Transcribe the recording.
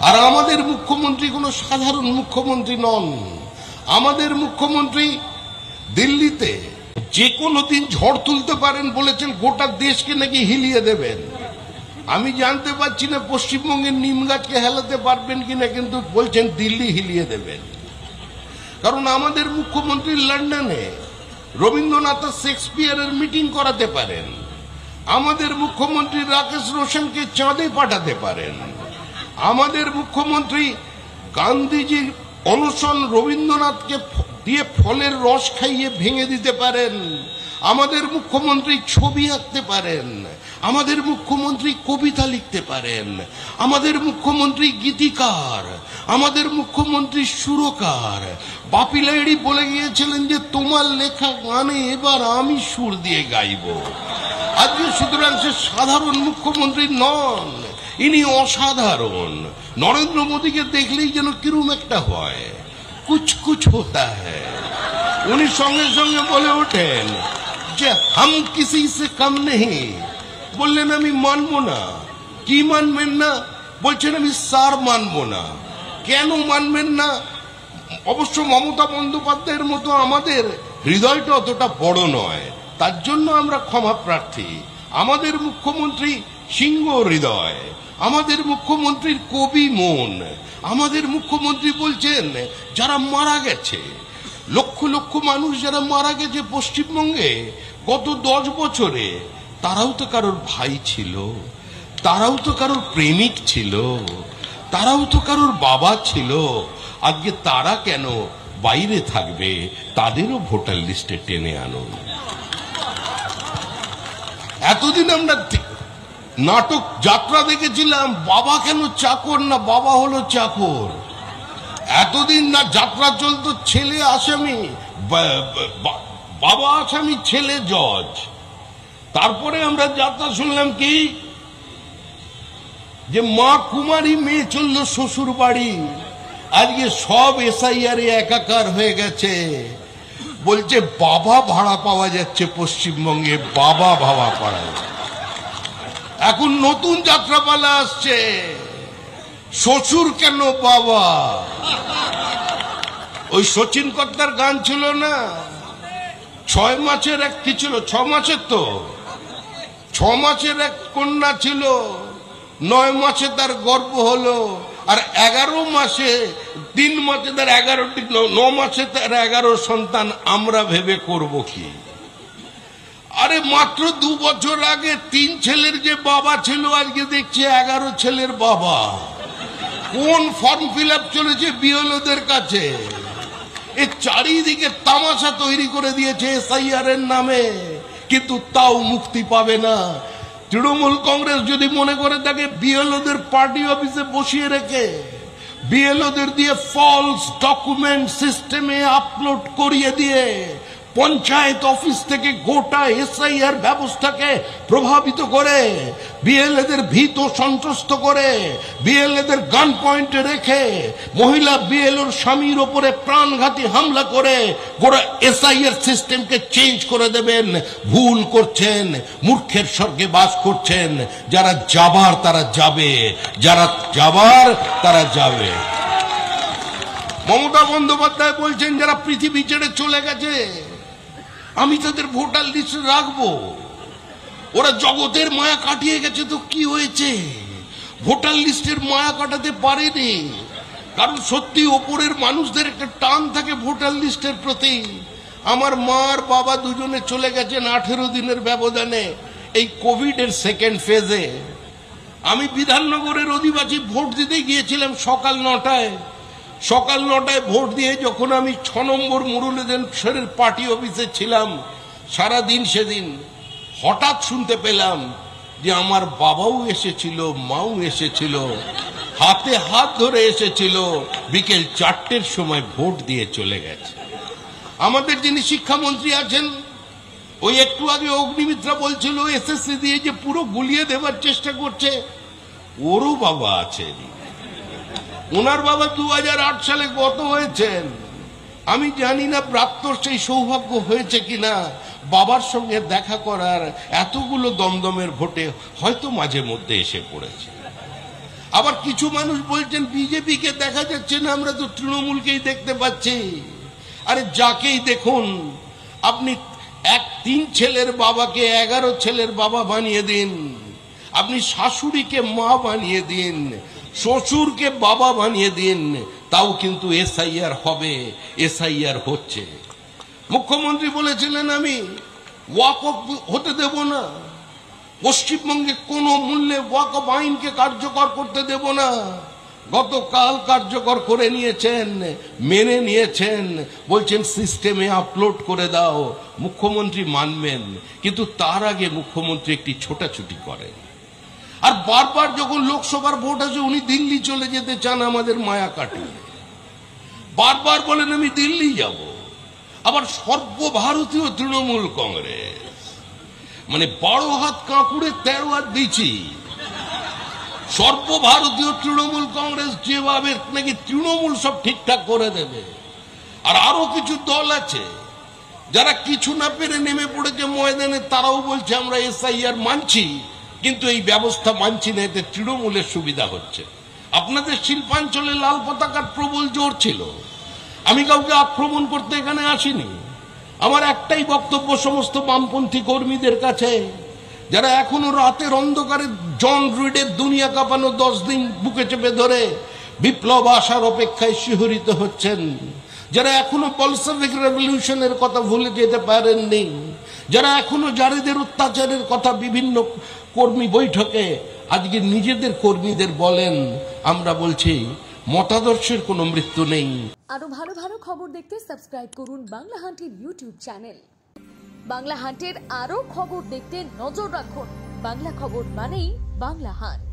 আর আমাদের মুখ্যমন্ত্রী কোনো সাধারণ মুখ্যমন্ত্রী নন। আমাদের মুখ্যমন্ত্রী দিল্লিতে যে কোনো দিন ঝড় তুলতে পারেন, বলেছেন গোটা দেশকে নাকি হিলিয়ে দেবেন। আমি জানতে পারছি না পশ্চিমবঙ্গের নিম গাছকে হেলাতে পারবেন কিনা, কিন্তু বলছেন দিল্লি হিলিয়ে দেবেন। কারণ আমাদের মুখ্যমন্ত্রী লন্ডনে রবীন্দ্রনাথ শেক্সপিয়ারের মিটিং করাতে পারেন। আমাদের মুখ্যমন্ত্রী রাকেশ রোশনকে চাঁদে পাঠাতে পারেন। আমাদের মুখ্যমন্ত্রী গান্ধীজির অনশন রবীন্দ্রনাথকে দিয়ে ফলের রস খাইয়ে ভেঙে দিতে পারেন। আমাদের মুখ্যমন্ত্রী ছবি আঁকতে পারেন। আমাদের মুখ্যমন্ত্রী কবিতা লিখতে পারেন। আমাদের মুখ্যমন্ত্রী গীতিকার। আমাদের মুখ্যমন্ত্রী সুরকার। বাপি লাহিড়ী বলে গিয়েছিলেন যে তোমার লেখা গানে এবার আমি সুর দিয়ে গাইব। আজকে সুতরাং সে সাধারণ মুখ্যমন্ত্রী নন, ইনি অসাধারণ। নরেন্দ্র মোদীকে দেখলেই যেন কিরম একটা হয়, কুছ কুছ হতা হ্যায়। উনি সঙ্গে সঙ্গে বলে ওঠেন যে হাম কিসি সে কম নেই। বললেন আমি মানবো না। কি মানবেন না? বলছেন আমি সার মানবো না। কেন মানবেন না? অবশ্য মমতা বন্দ্যোপাধ্যায়ের মতো আমাদের হৃদয়টা অতটা বড় নয়, তার জন্য আমরা ক্ষমা প্রার্থী। আমাদের মুখ্যমন্ত্রী সিংহ হৃদয়, আমাদের মুখ্যমন্ত্রীর কবি মন। আমাদের মুখ্যমন্ত্রী বলছেন যারা মারা গেছে, লক্ষ লক্ষ মানুষ যারা মারা গেছে পশ্চিমবঙ্গে গত 10 বছরে, তারাও তো কারোর ভাই ছিল, তারাও তো কারোর প্রেমিক ছিল, তারাও তো কারোর বাবা ছিল। আজকে তারা কেন বাইরে থাকবে? তাদেরও ভোটার লিস্টে টেনে আনুন। এতদিন আমরা নাটক যাত্রা দেখেছিলাম, বাবা কেন চাকর না, বাবা হলো চাকর। এতদিন না যাত্রা চলতো ছেলে আসামি, বাবা আসামি, ছেলে জজ। তারপরে আমরা যাত্রা শুনলাম কি, যে মা কুমারী, মেয়ে চললো শ্বশুর বাড়ি। আজকে সব এসআইআর একাকার হয়ে গেছে। বলছে বাবা ভাড়া পাওয়া যাচ্ছে পশ্চিমবঙ্গে, বাবা ভাড়া পাওয়া। এখন নতুন যাত্রাপালা আসছে, শ্বশুর কেন বাবা। ওই শচীন কর্তার গান ছিল না, 6 মাসের এক কি ছিল, 6 মাসের তো 6 মাসের এক কন্যা ছিল, 9 মাসে তার গর্ভ হলো, আর 11 মাসে 3 মাসে তার 11টি, 9 মাসে তার 11 সন্তান। আমরা ভেবে করব কি? আরে মাত্র 2 বছর আগে 3 ছেলের যে বাবা ছিল, আজকে দেখছি 11 ছেলের বাবা। কোন ফর্ম ফিল আপ চলেছে বিএলওদের কাছে? এ চারিদিকে তামাশা তৈরি করে দিয়েছে এসআইআর এর নামে, কিন্তু তাও মুক্তি পাবে না। তৃণমূল কংগ্রেস যদি মনে করে থাকে বিএলওদের পার্টি অফিসে বসিয়ে রেখে বিএলওদের দিয়ে ফলস ডকুমেন্ট সিস্টেমে আপলোড করিয়ে দিয়ে পঞ্চায়েত অফিস থেকে গোটা এসআইআর ব্যবস্থাকে প্রভাবিত করে, বিএলএদের ভীত সন্ত্রস্ত করে, বিএলএদের গান পয়েন্টে রেখে মহিলা বিএলওর স্বামীর ওপরে প্রাণঘাতী হামলা করে গোটা এসআইআর সিস্টেমকে চেঞ্জ করে দেবেন, ভুল করছেন, মূর্খের স্বর্গে বাস করছেন। যারা যাবার তারা যাবে, যারা যাবার তারা যাবে। মমতা বন্দ্যোপাধ্যায় বলছেন যারা পৃথিবী ছেড়ে চলে গেছে আমি তাদের ভোটার লিস্টে রাখবো। ওরা জগতের মায়া কাটিয়ে গেছে, তো কি হয়েছে? ভোটার লিস্টের মায়া কাটাতে পারেনি, কারণ সত্যি ওপরের মানুষদের একটা টান থাকে ভোটার লিস্টের প্রতি। আমার মা আর বাবা দুজনে চলে গেছেন 18 দিনের ব্যবধানে এই কোভিডের সেকেন্ড ফেজে। আমি বিধাননগরের অধিবাসী ভোট দিতে গিয়েছিলাম সকাল 9টায়। সকাল 9টায় ভোট দিয়ে যখন আমি 6 নম্বর মুরুলিদের পার্টি অফিসে ছিলাম সারাদিন, সেদিন হঠাৎ শুনতে পেলাম যে আমার বাবাও এসেছিল, মাও এসেছিল, হাতে হাত ধরে এসেছিল, বিকেল 4টের সময় ভোট দিয়ে চলে গেছে। আমাদের যিনি শিক্ষামন্ত্রী আছেন, ওই একটু আগে অগ্নিমিত্রা বলছিল এসএসসি দিয়ে যে পুরো গুলিয়ে দেবার চেষ্টা করছে, ওরও বাবা আছেন। ওনার বাবা 2008 সালে গত হয়েছেন। আমি জানি না প্রাপ্তর সেই সৌভাগ্য হয়েছে কিনা বাবার সঙ্গে দেখা করার। এতগুলো দমদমের ভোটে হয়তো মাঝে মধ্যে এসে পড়েছে। আবার কিছু মানুষ বলছেন বিজেপিকে দেখা যাচ্ছে না, আমরা তো তৃণমূলকেই দেখতে পাচ্ছি। আরে যাকেই দেখুন, আপনি 3 ছেলের বাবাকে 11 ছেলের বাবা বানিয়ে দিন, আপনি শাশুড়িকে মা বানিয়ে দিন, শ্বশুরকে বাবা বানিয়ে দিন, তাও কিন্তু এসআইআর হবে, এসআইআর হচ্ছে। মুখ্যমন্ত্রী বলেছিলেন আমি ওয়াকফ হতে দেব না, পশ্চিমবঙ্গে কোনো মূল্যে ওয়াকফ আইনকে কার্যকর করতে দেব না। গতকাল কার্যকর করে নিয়েছেন, মেনে নিয়েছেন, বলছেন সিস্টেমে আপলোড করে দাও। মুখ্যমন্ত্রী মানবেন, কিন্তু তার আগে মুখ্যমন্ত্রী একটি ছোটাছুটি করেন। আর বারবার যখন লোকসভার ভোট আসে উনি দিল্লি চলে যেতে চান আমাদের মায়া কাটিয়ে, বারবার বলেন আমি দিল্লি যাব। আবার সর্বভারতীয় তৃণমূল কংগ্রেস, মানে 12 হাত কাঁকুড়ে 13 হাত বিচি, সর্বভারতীয় তৃণমূল কংগ্রেস যেভাবে নাকি তৃণমূল সব ঠিকঠাক করে দেবে। আর আরো কিছু দল আছে যারা কিছু না পেরে নেমে পড়েছে ময়দানে, তারাও বলছে আমরা এসআইআর মানছি, কিন্তু এই ব্যবস্থা মানছি না, এতে তৃণমূলের সুবিধা হচ্ছে। আপনাদের শিল্পাঞ্চলে লাল পতাকার প্রবল জোর ছিল। আমি কাউকে আক্রমণ করতে এখানে আসিনি। আমার একটাই বক্তব্য সমস্ত বামপন্থী কর্মীদের কাছে, যারা এখনো রাতের অন্ধকারে জন রিডের দুনিয়া কাঁপানো 10 দিন বুকে চেপে ধরে বিপ্লব আসার অপেক্ষায় শিহরিত হচ্ছেন, যারা এখনো বলশেভিক রেভলিউশনের কথা ভুলে যেতে পারেননি, যারা এখনো জারিদের অত্যাচারের কথা বিভিন্ন কর্মী বৈঠকে আজকে নিজেদের কর্মীদের বলেন, আমরা বলছি মতাদর্শের কোনো মৃত্যু নেই। আরো ভালো ভালো খবর দেখতে সাবস্ক্রাইব করুন বাংলা হান্টের ইউটিউব চ্যানেল। বাংলা হান্টের আরো খবর দেখতে নজর রাখুন। বাংলা খবর মানেই বাংলা হান্ট।